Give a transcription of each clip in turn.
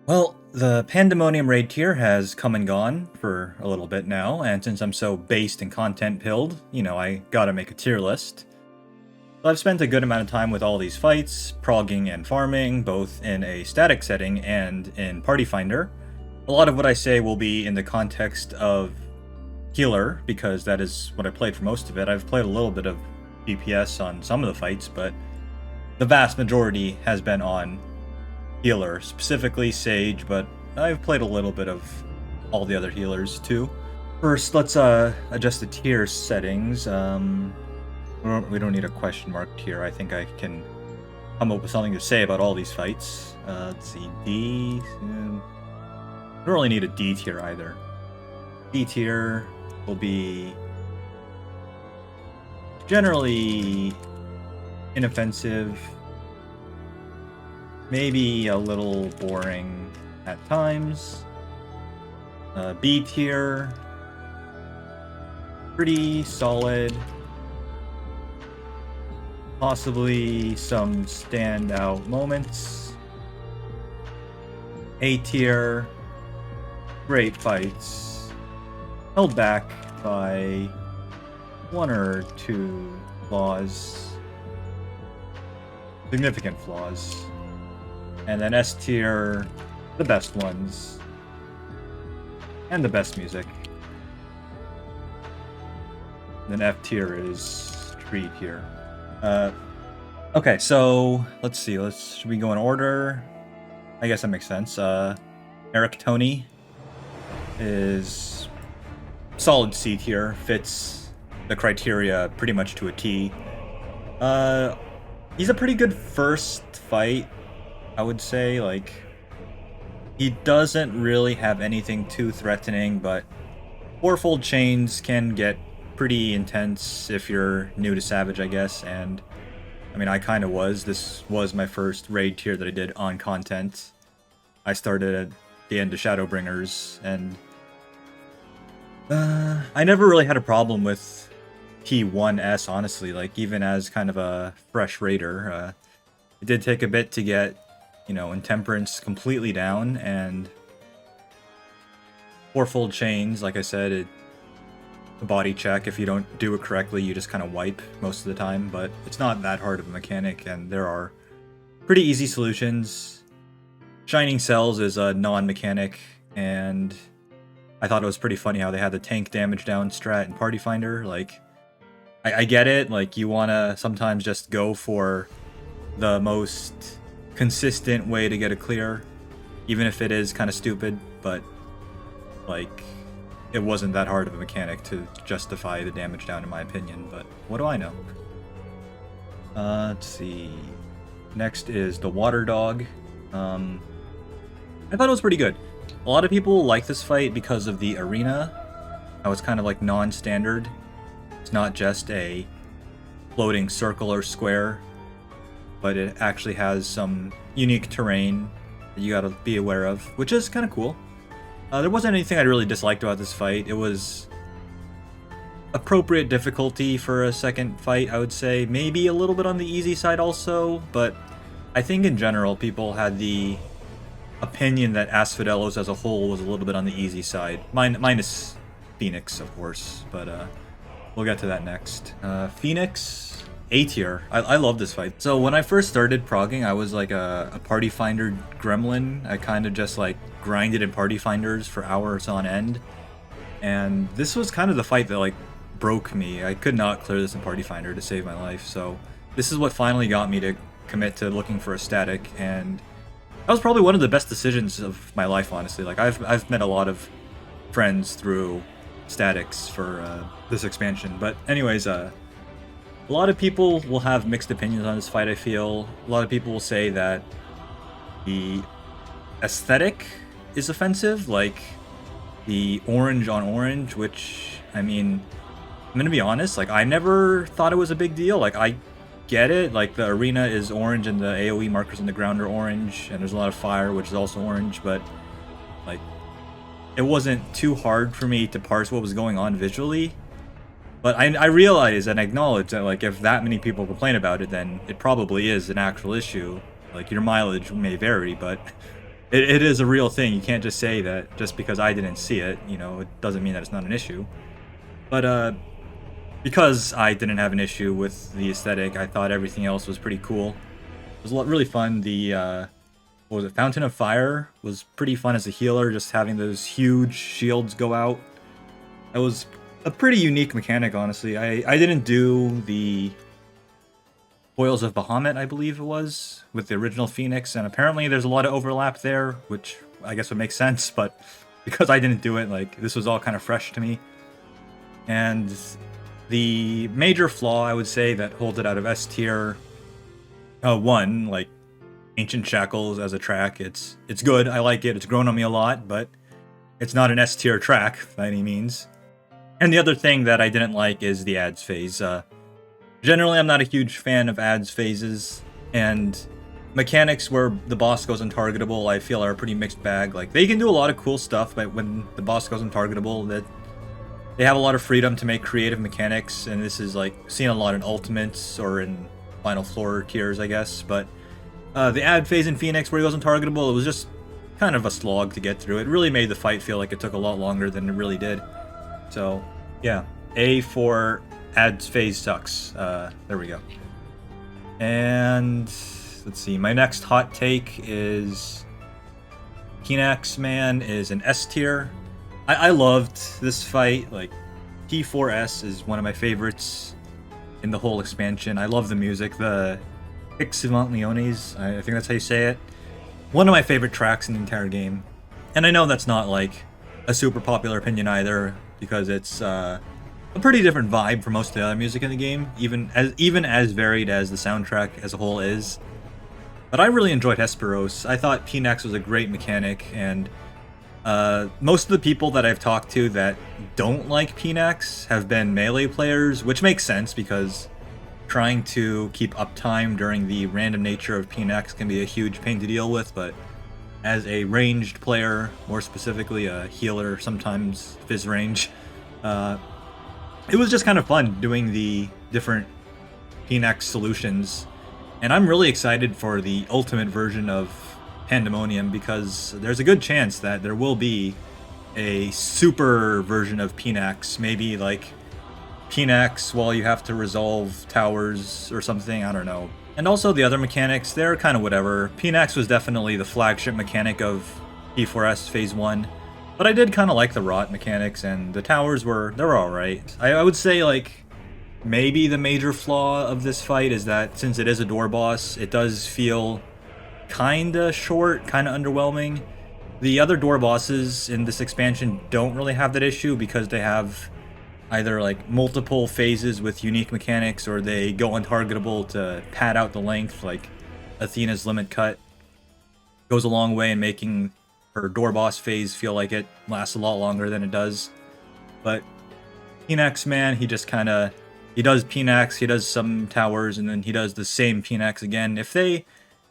Well, the Pandaemonium raid tier has come and gone for a little bit now, and since I'm so based and content pilled, I gotta make a tier list. So I've spent a good amount of time with all these fights, progging and farming, both in a static setting and in Party Finder. A lot of what I say will be in the context of healer, because that is what I played for most of it. I've played a little bit of DPS on some of the fights, but the vast majority has been on healer, specifically Sage, but I've played a little bit of all the other healers too. First, let's adjust the tier settings. We don't need a question mark tier. I think I can come up with something to say about all these fights. Let's see, D. Don't really need a D tier either. D tier will be generally inoffensive, maybe a little boring at times. B tier, pretty solid. Possibly some standout moments. A tier, great fights. Held back by one or two flaws. Significant flaws. And then S tier, the best ones. And the best music. And then F tier is tree tier. Okay, so let's see. Should we go in order? I guess that makes sense. Eric Tony is solid C tier, fits the criteria pretty much to a T. He's a pretty good first fight, I would say. Like, he doesn't really have anything too threatening, but fourfold chains can get pretty intense if you're new to Savage, I guess, and I mean, I kind of was. This was my first raid tier that I did on content. I started at the end of Shadowbringers, and I never really had a problem with T1S, honestly. Like, even as kind of a fresh raider, it did take a bit to get, Intemperance completely down, and fourfold chains, like I said, a body check. If you don't do it correctly, you just kind of wipe most of the time, but it's not that hard of a mechanic, and there are pretty easy solutions. Shining Cells is a non-mechanic, and I thought it was pretty funny how they had the tank damage down strat in Party Finder. Like, I get it, like, you want to sometimes just go for the most consistent way to get a clear, even if it is kind of stupid, but, like, it wasn't that hard of a mechanic to justify the damage down, in my opinion, but what do I know? Let's see. Next is the Water Dog. I thought it was pretty good. A lot of people like this fight because of the arena. How it's kind of like non-standard. It's not just a floating circle or square, but it actually has some unique terrain that you gotta be aware of, which is kind of cool. There wasn't anything I really disliked about this fight. It was appropriate difficulty for a second fight, I would say. Maybe a little bit on the easy side also, but I think in general people had the opinion that Asphodelos as a whole was a little bit on the easy side. Minus Phoenix, of course, but we'll get to that next. Phoenix, A tier. I love this fight. So when I first started progging, I was like a Party Finder gremlin. I kind of just like grinded in Party Finders for hours on end. And this was kind of the fight that like broke me. I could not clear this in Party Finder to save my life. So this is what finally got me to commit to looking for a static, and that was probably one of the best decisions of my life, honestly. Like, I've met a lot of friends through statics for this expansion. But anyways, a lot of people will have mixed opinions on this fight, I feel. A lot of people will say that the aesthetic is offensive, like the orange on orange, which, I mean, I'm gonna be honest, like, I never thought it was a big deal. Like, I get it, like, the arena is orange and the AoE markers on the ground are orange, and there's a lot of fire, which is also orange, but, like, it wasn't too hard for me to parse what was going on visually. But I realize and acknowledge that, like, if that many people complain about it, then it probably is an actual issue. Like, your mileage may vary, but it is a real thing. You can't just say that just because I didn't see it, you know, it doesn't mean that it's not an issue. But because I didn't have an issue with the aesthetic, I thought everything else was pretty cool. It was really fun. The what was it? Fountain of Fire was pretty fun as a healer, just having those huge shields go out. That was a pretty unique mechanic, honestly. I didn't do the Boils of Bahamut, I believe it was, with the original Phoenix, and apparently there's a lot of overlap there, which I guess would make sense, but because I didn't do it, like, this was all kind of fresh to me. And the major flaw, I would say, that holds it out of S tier, one, like, Ancient Shackles as a track, it's good, I like it, it's grown on me a lot, but it's not an S tier track by any means. And the other thing that I didn't like is the ads phase. Generally, I'm not a huge fan of ads phases, and mechanics where the boss goes untargetable, I feel are a pretty mixed bag. Like, they can do a lot of cool stuff, but when the boss goes untargetable, that they have a lot of freedom to make creative mechanics, and this is like seen a lot in Ultimates or in Final Floor tiers, I guess. But the ad phase in Phoenix where he goes untargetable, it was just kind of a slog to get through. It really made the fight feel like it took a lot longer than it really did. So, yeah, A for ads phase sucks. There we go. And let's see, my next hot take is Pinax Man is an S tier. I loved this fight. Like, P4S is one of my favorites in the whole expansion. I love the music. The XIV, I think that's how you say it. One of my favorite tracks in the entire game. And I know that's not like a super popular opinion either, because it's a pretty different vibe from most of the other music in the game, even as varied as the soundtrack as a whole is. But I really enjoyed Hesperos. I thought Pinax was a great mechanic, and most of the people that I've talked to that don't like Pinax have been melee players, which makes sense because trying to keep uptime during the random nature of Pinax can be a huge pain to deal with, but as a ranged player, more specifically a healer, sometimes Fizz range, it was just kind of fun doing the different Pinax solutions. And I'm really excited for the ultimate version of Pandaemonium, because there's a good chance that there will be a super version of Pinax, maybe like Pinax while you have to resolve towers or something, I don't know. And also the other mechanics, they're kind of whatever. Pinax was definitely the flagship mechanic of P4S Phase 1, but I did kind of like the rot mechanics, and the towers they're alright. I would say, like, maybe the major flaw of this fight is that since it is a door boss, it does feel kinda short, kinda underwhelming. The other door bosses in this expansion don't really have that issue because they have either like multiple phases with unique mechanics, or they go untargetable to pad out the length. Like Athena's Limit Cut goes a long way in making her door boss phase feel like it lasts a lot longer than it does. But Pinax Man, he just kinda, he does Pinax, he does some towers, and then he does the same Pinax again. If they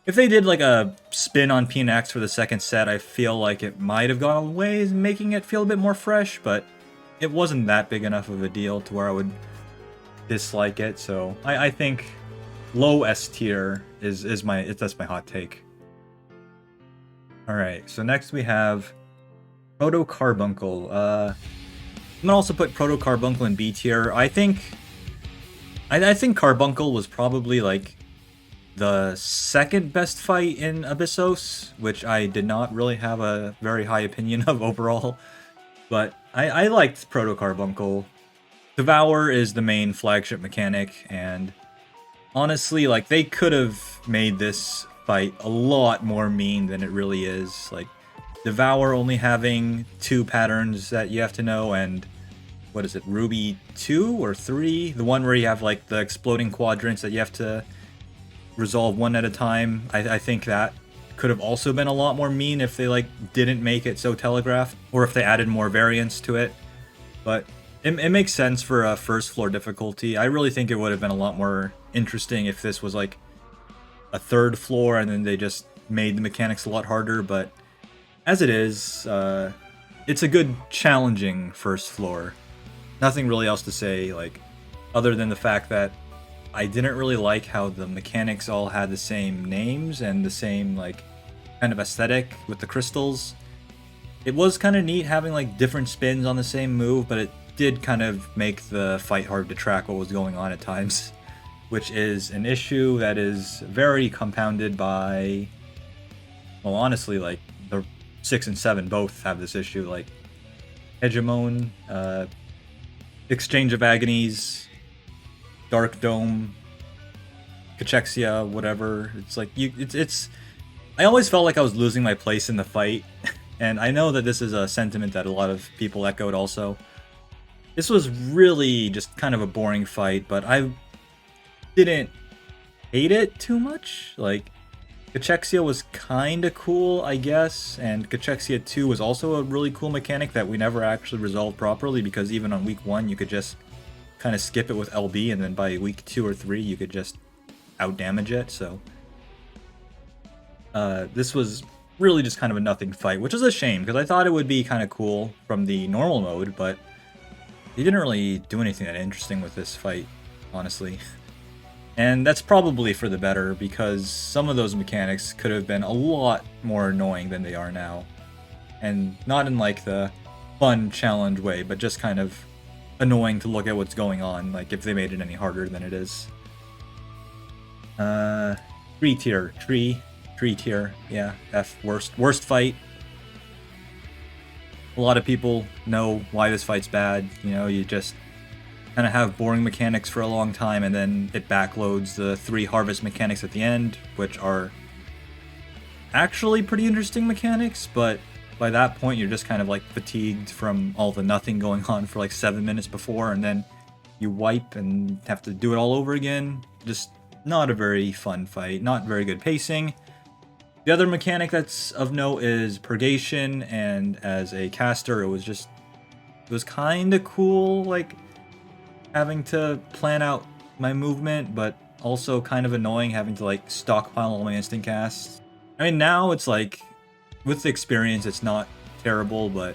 did like a spin on Pinax for the second set, I feel like it might have gone a ways making it feel a bit more fresh, but it wasn't that big enough of a deal to where I would dislike it. So I think low S tier that's my hot take. Alright, so next we have Proto Carbuncle. I'm gonna also put Proto Carbuncle in B tier. I think Carbuncle was probably like the second best fight in Abyssos, which I did not really have a very high opinion of overall. But I liked Proto Carbuncle. Devour is the main flagship mechanic, and honestly, like, they could have made this fight a lot more mean than it really is. Like, Devour only having 2 patterns that you have to know, and what is it, Ruby 2 or 3? The one where you have like the exploding quadrants that you have to resolve one at a time. I think that could have also been a lot more mean if they like didn't make it so telegraphed, or if they added more variance to it. But it makes sense for a first floor difficulty. I really think it would have been a lot more interesting if this was like a 3rd floor and then they just made the mechanics a lot harder. But as it is, it's a good challenging first floor. Nothing really else to say, like, other than the fact that I didn't really like how the mechanics all had the same names and the same, like, kind of aesthetic with the crystals. It was kind of neat having like different spins on the same move, but it did kind of make the fight hard to track what was going on at times, which is an issue that is very compounded by, well, honestly, like the 6 and 7 both have this issue, like Hegemon, Exchange of Agonies, Dark Dome, Cachexia, whatever. It's like it's. I always felt like I was losing my place in the fight, and I know that this is a sentiment that a lot of people echoed also. This was really just kind of a boring fight, but I didn't hate it too much. Like, Cachexia was kind of cool, I guess, and Cachexia 2 was also a really cool mechanic that we never actually resolved properly, because even on week 1 you could just kind of skip it with LB, and then by week 2 or 3 you could just outdamage it, so... this was really just kind of a nothing fight, which is a shame, because I thought it would be kind of cool from the normal mode, but he didn't really do anything that interesting with this fight, honestly. And that's probably for the better, because some of those mechanics could have been a lot more annoying than they are now. And not in like the fun challenge way, but just kind of annoying to look at what's going on, like if they made it any harder than it is. Tree tier, yeah, F, worst fight. A lot of people know why this fight's bad. You know, you just kind of have boring mechanics for a long time, and then it backloads the 3 harvest mechanics at the end, which are actually pretty interesting mechanics, but by that point you're just kind of like fatigued from all the nothing going on for like 7 minutes before, and then you wipe and have to do it all over again. Just not a very fun fight, not very good pacing. The other mechanic that's of note is Purgation, and as a caster it was kind of cool, like having to plan out my movement, but also kind of annoying having to like stockpile all my instant casts. I mean, now it's like, with the experience it's not terrible, but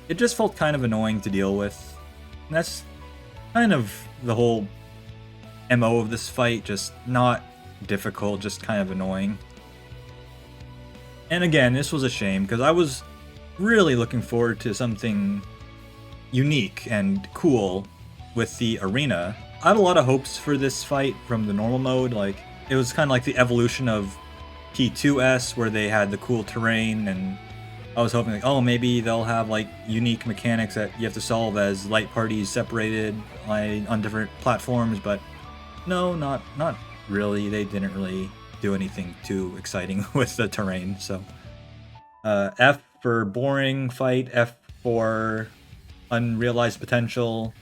it just felt kind of annoying to deal with. And that's kind of the whole MO of this fight, just not difficult, just kind of annoying. And again, this was a shame, because I was really looking forward to something unique and cool with the arena. I had a lot of hopes for this fight from the normal mode. Like, it was kind of like the evolution of P2S, where they had the cool terrain, and I was hoping like, oh, maybe they'll have like unique mechanics that you have to solve as light parties separated on different platforms, but no, not really. They didn't really do anything too exciting with the terrain. So F for boring fight, F for unrealized potential,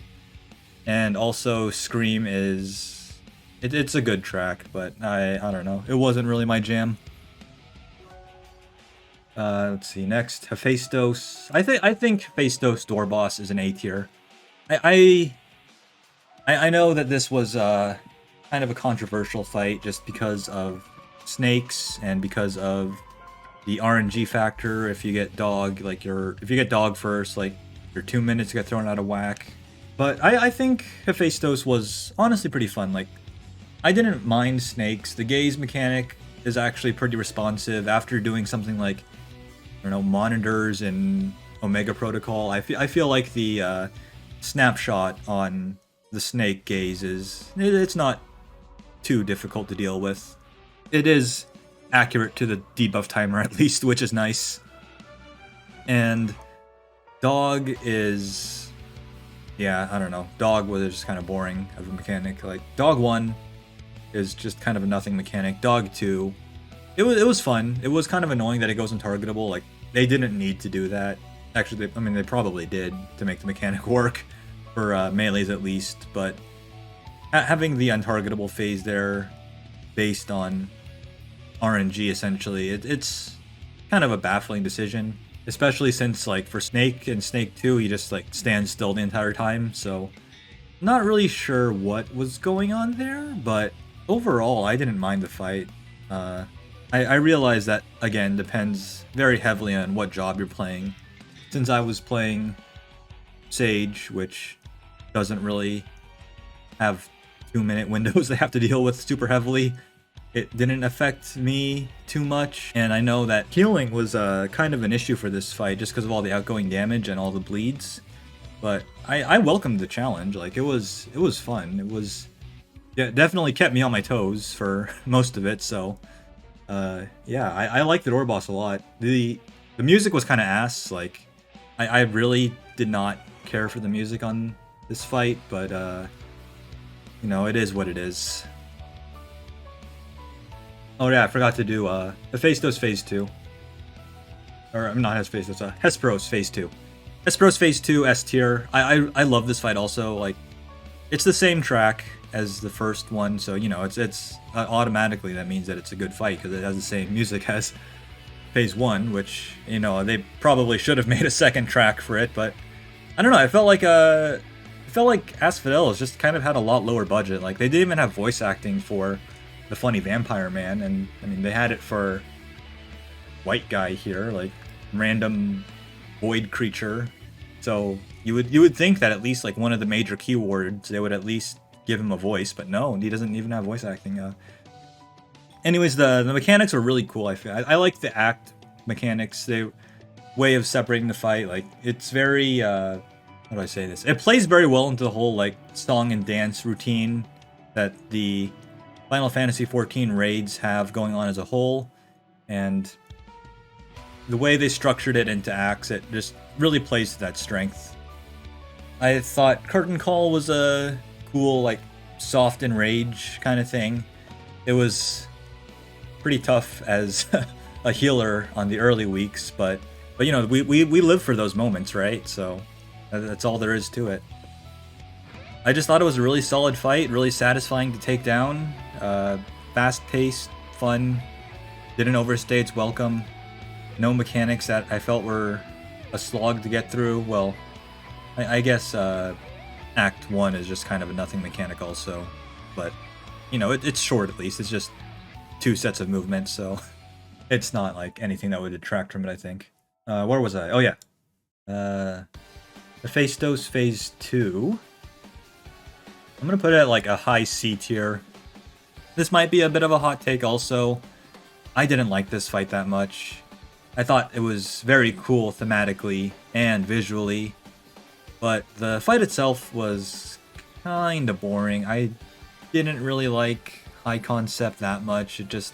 and also Scream is it's a good track, but I don't know, it wasn't really my jam. Let's see, next, Hephaestus. I think Hephaestus Door Boss is an A tier. I know that this was kind of a controversial fight just because of snakes and because of the RNG factor. If you get dog, like if you get dog first, like your 2 minutes get thrown out of whack. But I think Hephaestus was honestly pretty fun. Like, I didn't mind snakes. The gaze mechanic is actually pretty responsive after doing something like, I don't know, monitors and Omega Protocol. I feel like the snapshot on the snake gaze it's not too difficult to deal with. It is accurate to the debuff timer at least, which is nice. And dog is, yeah, I don't know. Dog was just kind of boring of a mechanic. Like, dog 1 is just kind of a nothing mechanic. Dog 2, it was fun. It was kind of annoying that it goes untargetable. Like, they didn't need to do that. Actually, they probably did to make the mechanic work for melees at least, but having the untargetable phase there based on RNG essentially, it's kind of a baffling decision, especially since like for Snake and Snake 2 he just like stands still the entire time, so not really sure what was going on there, but overall I didn't mind the fight. I realize that again depends very heavily on what job you're playing. Since I was playing Sage, which doesn't really have 2-minute windows they have to deal with super heavily, it didn't affect me too much, and I know that healing was kind of an issue for this fight just because of all the outgoing damage and all the bleeds. But I welcomed the challenge. Like, it was fun. It was, yeah, definitely kept me on my toes for most of it. So yeah, I like the door boss a lot. The music was kind of ass. Like, I really did not care for the music on this fight, but you know, it is what it is. Oh yeah, I forgot to do Hephaestus Phase 2. Or I'm not Hephaestus, Hesperos Phase 2. Hesperos Phase 2 S tier. I love this fight also. Like, it's the same track as the first one, so you know, it's automatically that means that it's a good fight because it has the same music as Phase 1, which, you know, they probably should have made a second track for it, but I don't know, I felt like Asphodelos just kind of had a lot lower budget. Like, they didn't even have voice acting for the funny vampire man, and I mean, they had it for white guy here, like random void creature. So you would think that at least like one of the major keywords they would at least give him a voice, but no, he doesn't even have voice acting. Anyways, the mechanics were really cool. I like the act mechanics. The way of separating the fight, like, it's very how do I say this? It plays very well into the whole like song and dance routine that the Final Fantasy XIV raids have going on as a whole, and the way they structured it into acts, it just really plays to that strength. I thought Curtain Call was a cool, like, soft enrage kind of thing. It was pretty tough as a healer on the early weeks, but you know, we live for those moments, right? So that's all there is to it. I just thought it was a really solid fight, really satisfying to take down. Fast-paced, fun, didn't overstay its welcome. No mechanics that I felt were a slog to get through. Well, I guess Act 1 is just kind of a nothing mechanic also. But, you know, it's short at least. It's just 2 sets of movements, so it's not like anything that would detract from it, I think. Where was I? Oh, yeah. Hephaestus Phase 2. I'm going to put it at like a high C tier. This might be a bit of a hot take also. I didn't like this fight that much. I thought it was very cool thematically and visually, but the fight itself was kind of boring. I didn't really like High Concept that much. It just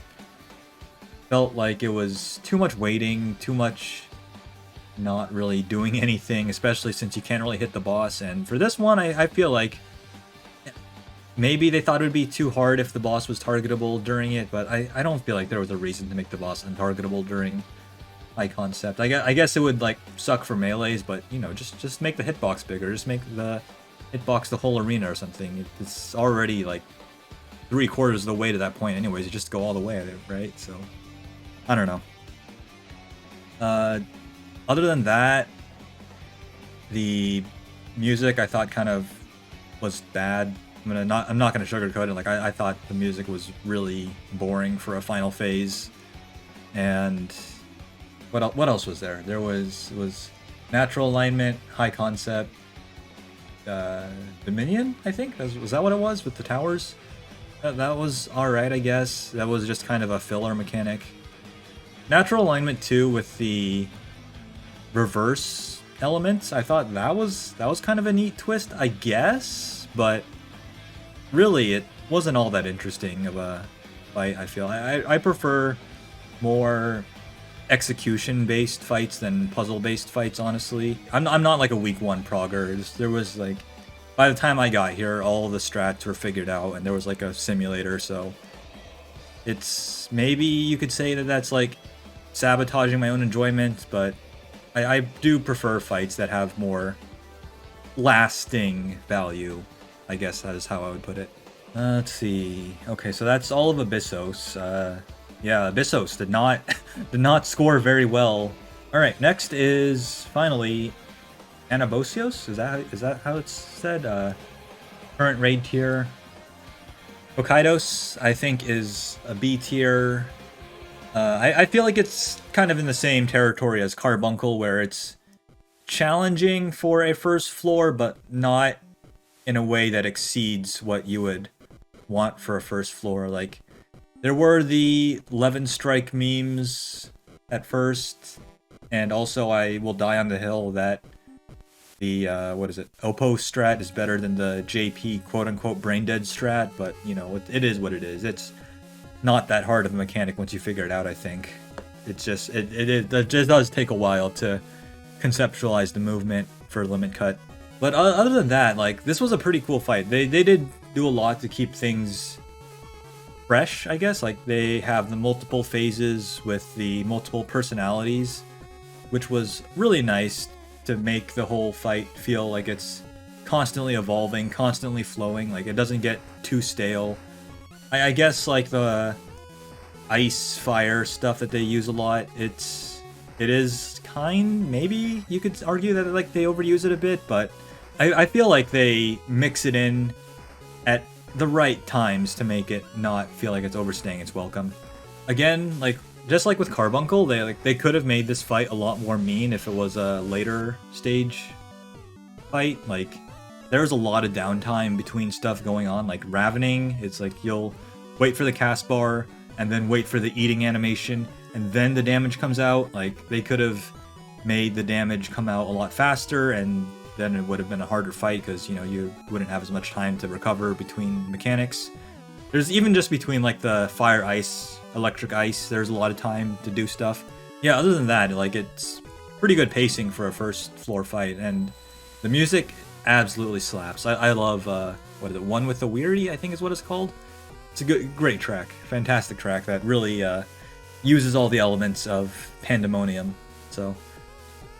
felt like it was too much waiting, too much not really doing anything, especially since you can't really hit the boss. And for this one, I feel like maybe they thought it would be too hard if the boss was targetable during it, but I don't feel like there was a reason to make the boss untargetable during High Concept. I guess it would like suck for melees, but you know, just make the hitbox bigger. Just make the hitbox the whole arena or something. It's already like 3/4 of the way to that point anyways. You just go all the way at it, right? So I don't know. Other than that, the music I thought kind of was bad. I'm not gonna sugarcoat it. Like, I thought the music was really boring for a final phase. And what else was there? There was natural alignment, High Concept, Dominion, I think. Was that what it was with the towers? That was alright, I guess. That was just kind of a filler mechanic. Natural alignment too, with the reverse elements. I thought that was kind of a neat twist, I guess, but really it wasn't all that interesting of a fight. I feel I prefer more execution-based fights than puzzle-based fights, honestly. I'm not like a week 1 progger. There was like, by the time I got here, all the strats were figured out, and there was like a simulator, so it's, maybe you could say that that's like sabotaging my own enjoyment, but I do prefer fights that have more lasting value. I guess that is how I would put it. Let's see. Okay, so that's all of Abyssos. Yeah, Abyssos did not score very well. All right, next is finally Anabosios. Is that how it's said? Current raid tier. Hokkaidos, I think, is a B tier. I feel like it's kind of in the same territory as Carbuncle, where it's challenging for a first floor, but not in a way that exceeds what you would want for a first floor. Like, There were the 11 strike memes at first, and also I will die on the hill that the, what is it, Oppo strat is better than the JP quote-unquote brain-dead strat, but, you know, it is what it is. It's not that hard of a mechanic once you figure it out, I think. It's just, it just does take a while to conceptualize the movement for limit cut. But other than that, like, this was a pretty cool fight. They did do a lot to keep things fresh, I guess. Like, they have the multiple phases with the multiple personalities, which was really nice to make the whole fight feel like it's constantly evolving, constantly flowing. Like, it doesn't get too stale. I guess, like, the ice fire stuff that they use a lot, it is maybe you could argue that, like, they overuse it a bit, but I feel like they mix it in at the right times to make it not feel like it's overstaying its welcome. Again, like, just like with Carbuncle, they could have made this fight a lot more mean if it was a later stage fight. Like, there's a lot of downtime between stuff going on, like Ravening. It's like you'll wait for the cast bar and then wait for the eating animation and then the damage comes out. Like, they could have made the damage come out a lot faster, and then it would have been a harder fight because, you know, you wouldn't have as much time to recover between mechanics. There's even just between, like, the fire ice, electric ice, there's a lot of time to do stuff. Yeah, other than that, like, it's pretty good pacing for a first floor fight, and the music absolutely slaps. I love, what is it, One with the Weary, I think is what it's called. It's a great track, fantastic track that really uses all the elements of Pandaemonium. So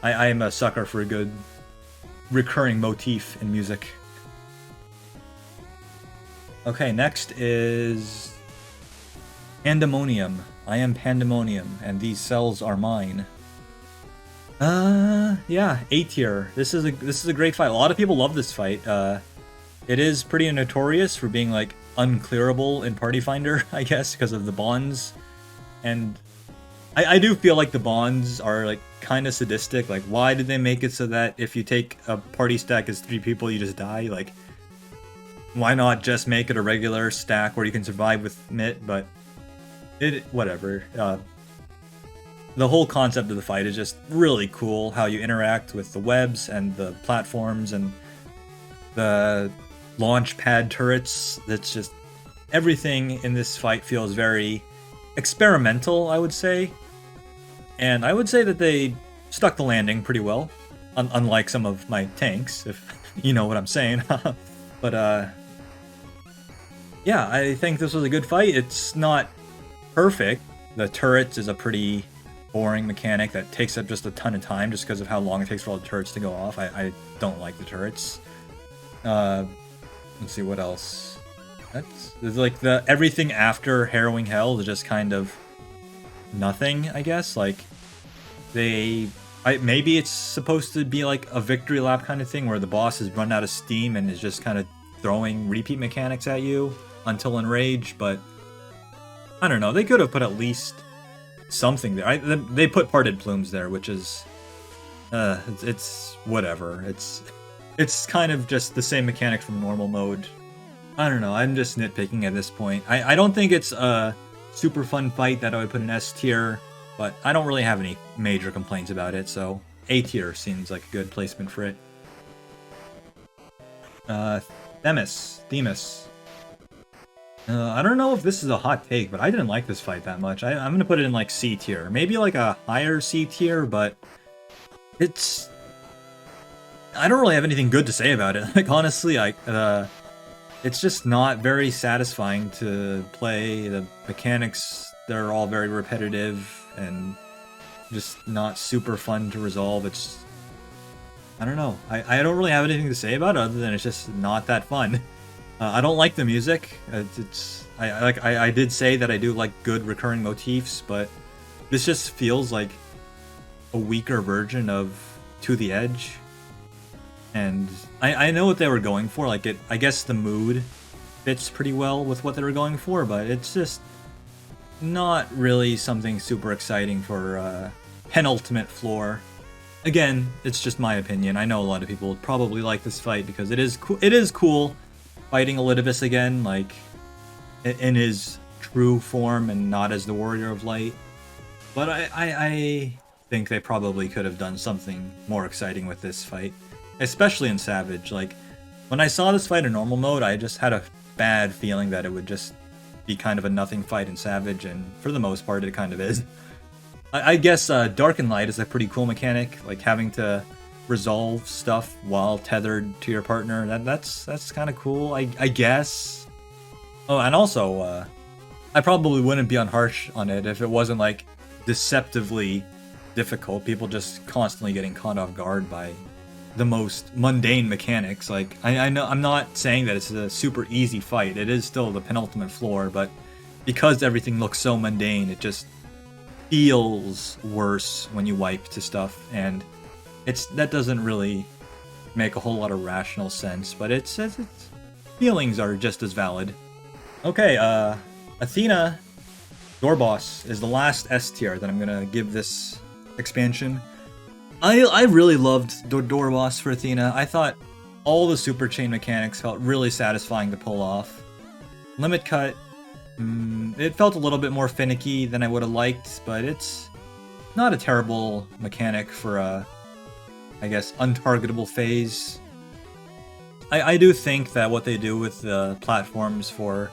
I am a sucker for a good recurring motif in music. Okay, next is Pandaemonium. I am Pandaemonium, and these cells are mine. Yeah, A tier. This is a great fight. A lot of people love this fight. It is pretty notorious for being, like, unclearable in Party Finder, I guess, because of the bonds. And I do feel like the bonds are, like, kind of sadistic. Like, why did they make it so that if you take a party stack as 3 people, you just die? Like, why not just make it a regular stack where you can survive with Mitt? But whatever. The whole concept of the fight is just really cool. How you interact with the webs and the platforms and the launch pad turrets. That's just, everything in this fight feels very experimental, I would say. And I would say that they stuck the landing pretty well, unlike some of my tanks, if you know what I'm saying. But yeah, I think this was a good fight. It's not perfect. The turrets is a pretty boring mechanic that takes up just a ton of time just because of how long it takes for all the turrets to go off. I don't like the turrets. Let's see what else. There's like the everything after Harrowing Hell is just kind of nothing, I guess. Like, maybe it's supposed to be like a victory lap kind of thing where the boss has run out of steam and is just kind of throwing repeat mechanics at you until enraged, but I don't know. They could have put at least something there. They put Parted Plumes there, which is it's whatever. It's kind of just the same mechanic from normal mode. I don't know. I'm just nitpicking at this point. I don't think it's a super fun fight that I would put in S tier, but I don't really have any major complaints about it, so A tier seems like a good placement for it. Themis. I don't know if this is a hot take, but I didn't like this fight that much. I'm gonna put it in, like, C tier. Maybe, like, a higher C tier, but it's... I don't really have anything good to say about it. Like, honestly, it's just not very satisfying to play. The mechanics, they're all very repetitive and just not super fun to resolve. It's... I don't know. I don't really have anything to say about it other than it's just not that fun. I don't like the music. I did say that I do like good recurring motifs, but this just feels like a weaker version of To the Edge. And I know what they were going for. Like, I guess the mood fits pretty well with what they were going for, but it's just not really something super exciting for penultimate floor. Again, it's just my opinion. I know a lot of people would probably like this fight because it is cool fighting Elidibus again, like, in his true form and not as the Warrior of Light. But I think they probably could have done something more exciting with this fight, especially in Savage. Like, when I saw this fight in normal mode, I just had a bad feeling that it would just be kind of a nothing fight in Savage, and for the most part, it kind of is. I guess Dark and Light is a pretty cool mechanic, like having to resolve stuff while tethered to your partner. That's kind of cool, I guess. Oh, and also, I probably wouldn't be on harsh on it if it wasn't like deceptively difficult. People just constantly getting caught off guard by the most mundane mechanics. Like, I know I'm not saying that it's a super easy fight. It is still the penultimate floor, but because everything looks so mundane, it just feels worse when you wipe to stuff, and that doesn't really make a whole lot of rational sense, but its feelings are just as valid. Okay, Athena, Door Boss, is the last S tier that I'm gonna give this expansion. I really loved Door Boss for Athena. I thought all the super chain mechanics felt really satisfying to pull off. Limit Cut, it felt a little bit more finicky than I would have liked, but it's not a terrible mechanic for a, I guess, untargetable phase. I do think that what they do with the platforms for,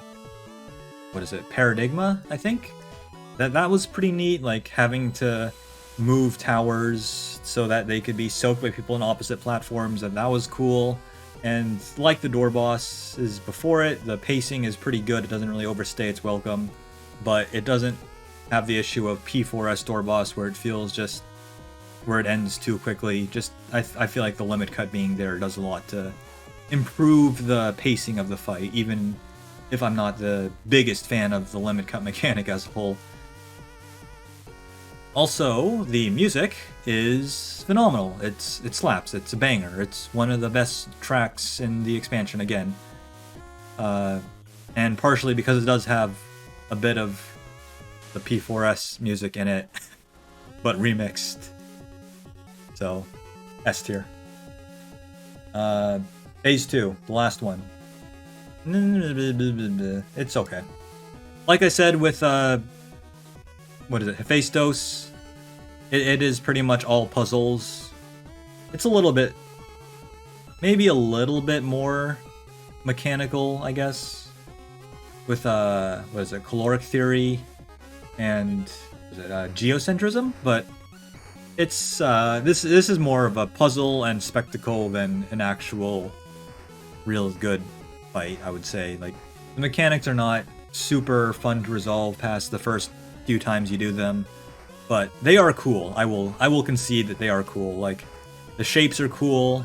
what is it, Paradigma, I think? That was pretty neat, like having to move towers so that they could be soaked by people on opposite platforms, and that was cool. And like the Door Bosses before it, the pacing is pretty good. It doesn't really overstay its welcome, but it doesn't have the issue of P4S Door Boss where it feels just where it ends too quickly. Just I feel like the Limit Cut being there does a lot to improve the pacing of the fight, even if I'm not the biggest fan of the Limit Cut mechanic as a whole. Also, the music is phenomenal. It slaps. It's a banger. It's one of the best tracks in the expansion again. And partially because it does have a bit of the P4S music in it, but remixed. So, S tier. Phase 2, the last one. It's okay. Like I said with, what is it, Hephaestus, it is pretty much all puzzles. It's a little bit, maybe a little bit more mechanical, I guess, with, what is it, caloric theory and geocentrism, but it's, this is more of a puzzle and spectacle than an actual real good fight, I would say. Like, the mechanics are not super fun to resolve past the first few times you do them, but they are cool. I will concede that they are cool. Like, the shapes are cool.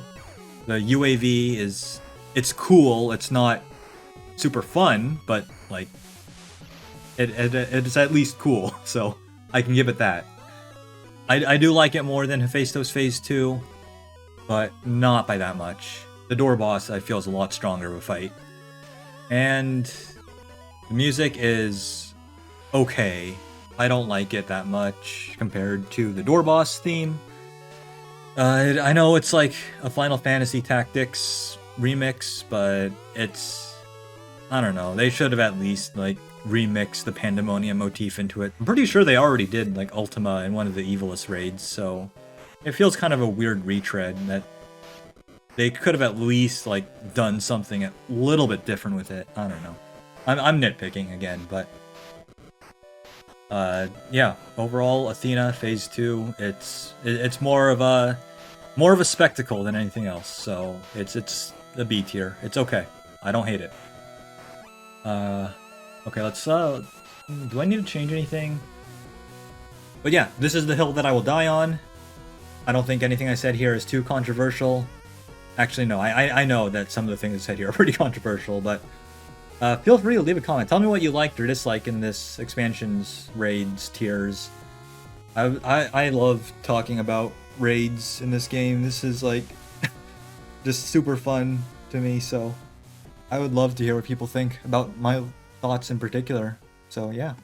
The UAV it's cool. It's not super fun, but like it's at least cool. So I can give it that. I do like it more than Hephaestus Phase 2, but not by that much. The Door Boss I feel is a lot stronger of a fight, and the music is okay. I don't like it that much compared to the Door Boss theme. I know it's like a Final Fantasy Tactics remix, but it's, I don't know, they should have at least like remixed the Pandaemonium motif into it. I'm pretty sure they already did like Ultima in one of the Evilus raids, so it feels kind of a weird retread that they could have at least like done something a little bit different with it. I don't know. I'm nitpicking again, but yeah, overall, Athena Phase 2, it's more of a spectacle than anything else. So it's a B tier. It's okay. I don't hate it. Okay, let's do I need to change anything? But yeah, this is the hill that I will die on. I don't think anything I said here is too controversial. Actually, no, I know that some of the things I said here are pretty controversial, but feel free to leave a comment. Tell me what you liked or disliked in this expansion's raids tiers. I love talking about raids in this game. This is like just super fun to me, so I would love to hear what people think about my thoughts in particular. So yeah.